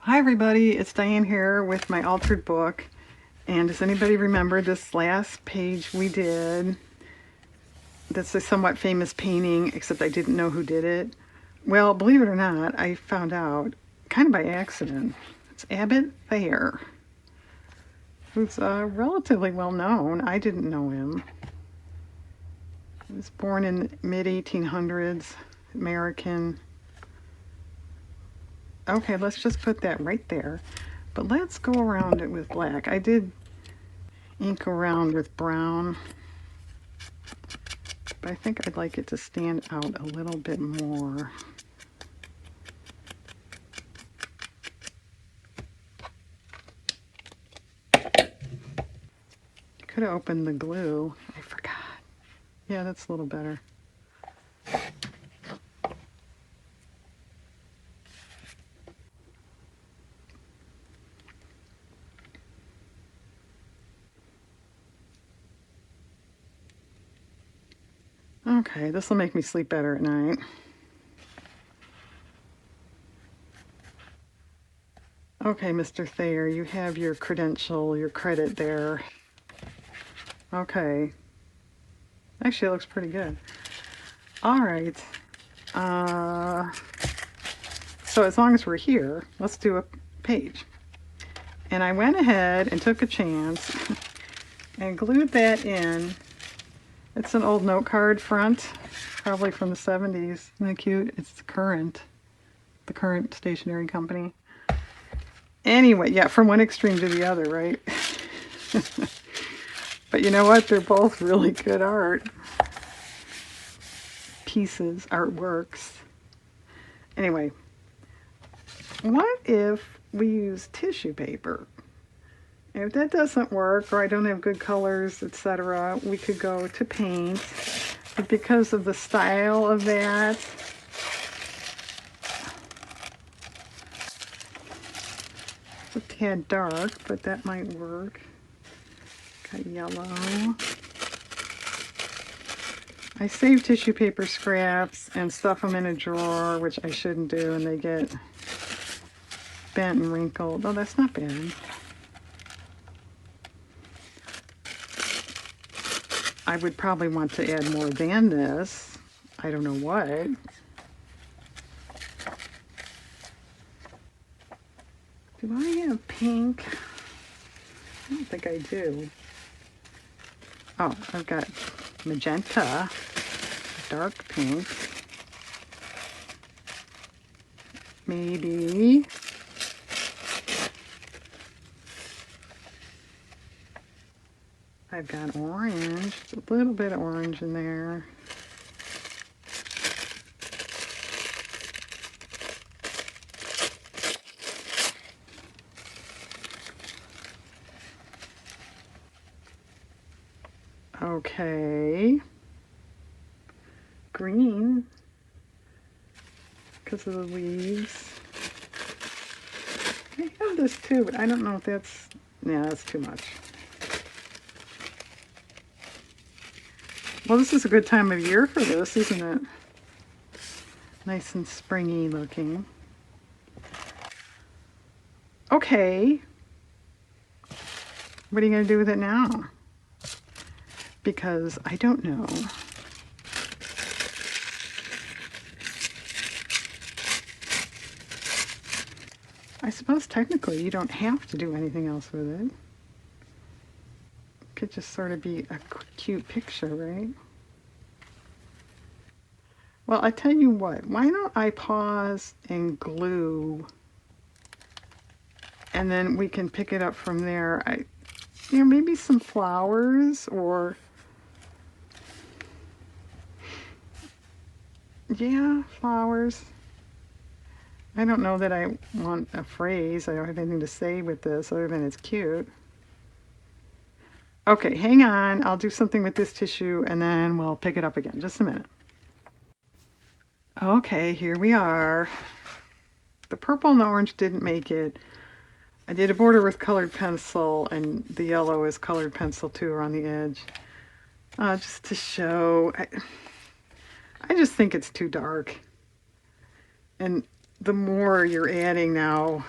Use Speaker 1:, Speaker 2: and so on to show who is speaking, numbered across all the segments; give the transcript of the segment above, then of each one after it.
Speaker 1: Hi everybody, it's Diane here with my altered book. And does anybody remember this last page we did? That's a somewhat famous painting, except I didn't know who did it. Well, believe it or not, I found out kind of by accident. It's Abbott Thayer, who's relatively well known. I didn't know him. He was born in the mid-1800s, American. Okay, let's just put that right there. But let's go around it with black. I did ink around with brown, but I think I'd like it to stand out a little bit more. Could have opened the glue. I forgot. Yeah, that's a little better. Okay, this will make me sleep better at night. Okay, Mr. Thayer, you have your credential, your credit there. Okay. Actually, it looks pretty good. All right. So as long as we're here, let's do a page. And I went ahead and took a chance and glued that in. It's an old note card front, probably from the 70s. Isn't that cute? It's the current stationery company. Anyway, yeah, from one extreme to the other, right? But you know what? They're both really good art pieces, artworks. Anyway, what if we use tissue paper? If that doesn't work, or I don't have good colors, etc., we could go to paint. But because of the style of that, it's a tad dark, but that might work. Got yellow. I save tissue paper scraps and stuff them in a drawer, which I shouldn't do, and they get bent and wrinkled. Oh, that's not bad. I would probably want to add more than this. I don't know what. Do I have pink? I don't think I do. Oh, I've got magenta, dark pink. Maybe. I've got orange, a little bit of orange in there. Okay. Green, because of the leaves. I have this too, but I don't know if that's, yeah, that's too much. Well, this is a good time of year for this, isn't it? Nice and springy looking. Okay. What are you going to do with it now? Because I don't know. I suppose technically you don't have to do anything else with it. It could just sort of be a cute picture, right? Well, I tell you what, why don't I pause and glue, and then we can pick it up from there. Maybe some flowers, or yeah, flowers. I don't know that I want a phrase. I don't have anything to say with this other than it's cute. Okay, hang on. I'll do something with this tissue and then we'll pick it up again. Just a minute. Okay, here we are. The purple and the orange didn't make it. I did a border with colored pencil, and the yellow is colored pencil too around the edge. Just to show. I just think it's too dark. And the more you're adding now,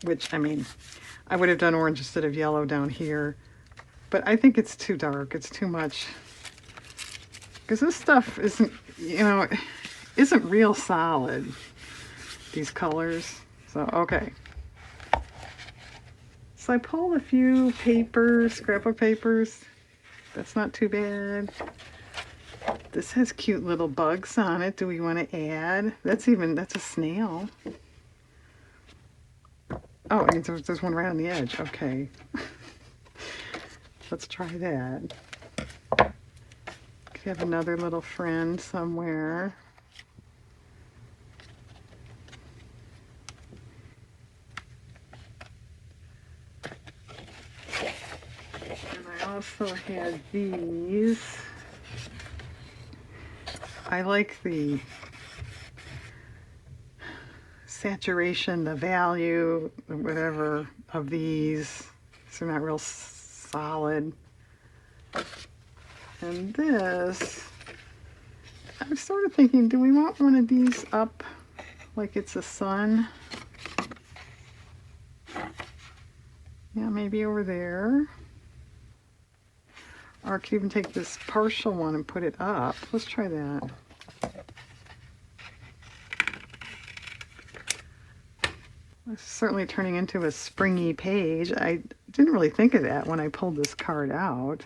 Speaker 1: which, I mean, I would have done orange instead of yellow down here, but I think it's too dark. It's too much. Because this stuff isn't, isn't real solid, these colors. So, okay. So I pulled a few papers, scrapbook papers. That's not too bad. This has cute little bugs on it. Do we want to add? That's a snail. Oh, I mean, there's one right on the edge. Okay. Let's try that. Could have another little friend somewhere. And I also had these. I like the saturation, the value, whatever, of these. So not real solid. And this, I was sort of thinking, do we want one of these up like it's a sun? Yeah, maybe over there. Or I could even take this partial one and put it up. Let's try that. It's certainly turning into a springy page. I didn't really think of that when I pulled this card out.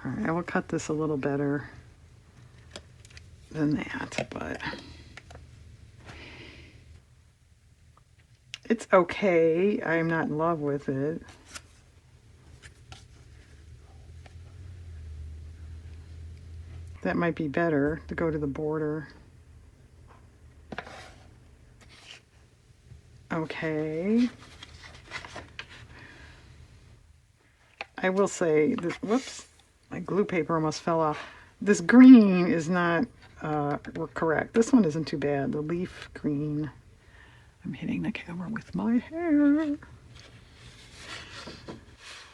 Speaker 1: All right, I will cut this a little better than that, but it's okay. I'm not in love with it. That might be better to go to the border. Okay. I will say this, whoops, my glue paper almost fell off. This green is not correct. This one isn't too bad. The leaf green. I'm hitting the camera with my hair.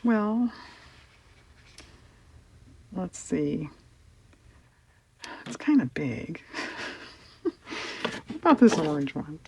Speaker 1: Well, let's see. It's kind of big. What about this orange one?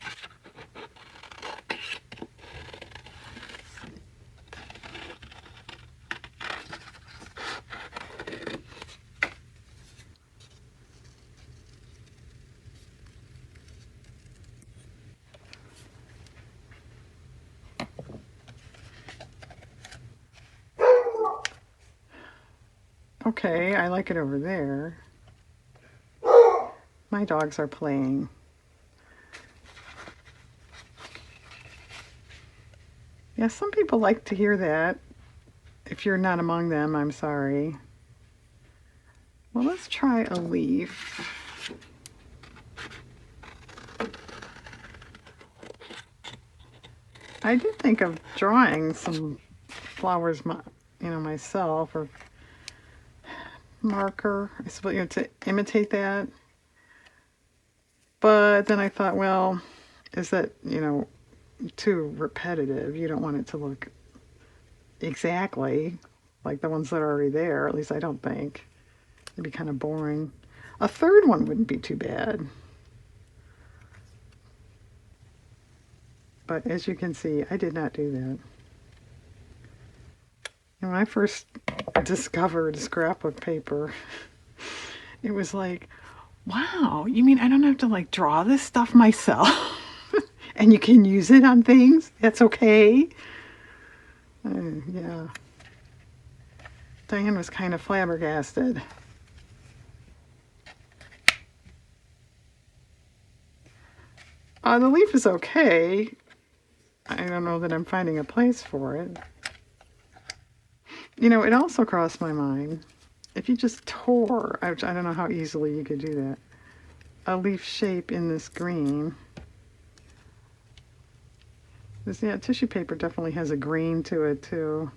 Speaker 1: Okay, I like it over there. My dogs are playing. Yeah, some people like to hear that. If you're not among them, I'm sorry. Well, let's try a leaf. I did think of drawing some flowers, myself, or marker, I suppose, to imitate that. But then I thought, well, is that, too repetitive? You don't want it to look exactly like the ones that are already there. At least I don't think. It'd be kind of boring. A third one wouldn't be too bad. But as you can see, I did not do that. And when I first discovered scrapbook paper, it was like, wow, you mean I don't have to like draw this stuff myself? And you can use it on things? That's okay? Yeah. Diane was kind of flabbergasted. The leaf is okay. I don't know that I'm finding a place for it. It also crossed my mind, if you just tore, I don't know how easily you could do that, a leaf shape in this green. Tissue paper definitely has a green to it too.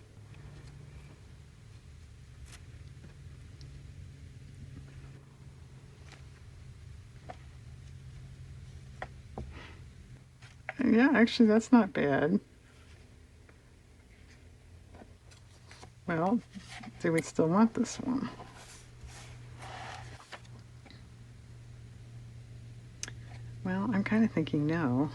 Speaker 1: Yeah, actually that's not bad. Well, do we still want this one? Well, I'm kind of thinking no.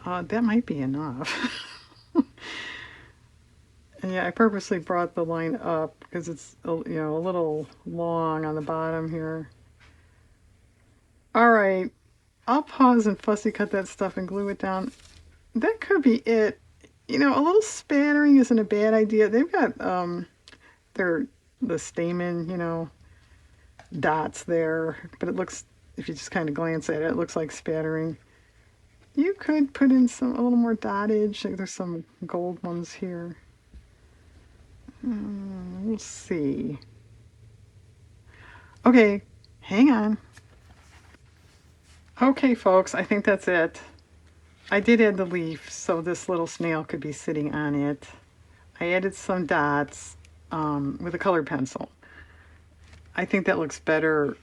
Speaker 1: That might be enough. And yeah, I purposely brought the line up because it's a little long on the bottom here. All right, I'll pause and fussy cut that stuff and glue it down. That could be it. A little spattering isn't a bad idea. They've got their the stamen, dots there, but it looks, if you just kind of glance at it, it looks like spattering. You could put in a little more dottage. Like there's some gold ones here. We'll see. Okay, hang on. Okay, folks, I think that's it. I did add the leaf so this little snail could be sitting on it. I added some dots with a colored pencil. I think that looks better.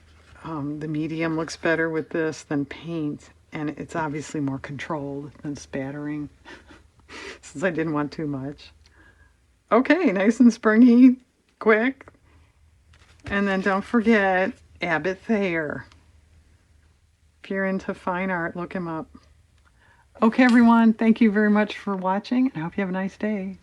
Speaker 1: The medium looks better with this than paint, and it's obviously more controlled than spattering since I didn't want too much. Okay, nice and springy, quick. And then don't forget Abbott Thayer. If you're into fine art, look him up. Okay, everyone, thank you very much for watching, and I hope you have a nice day.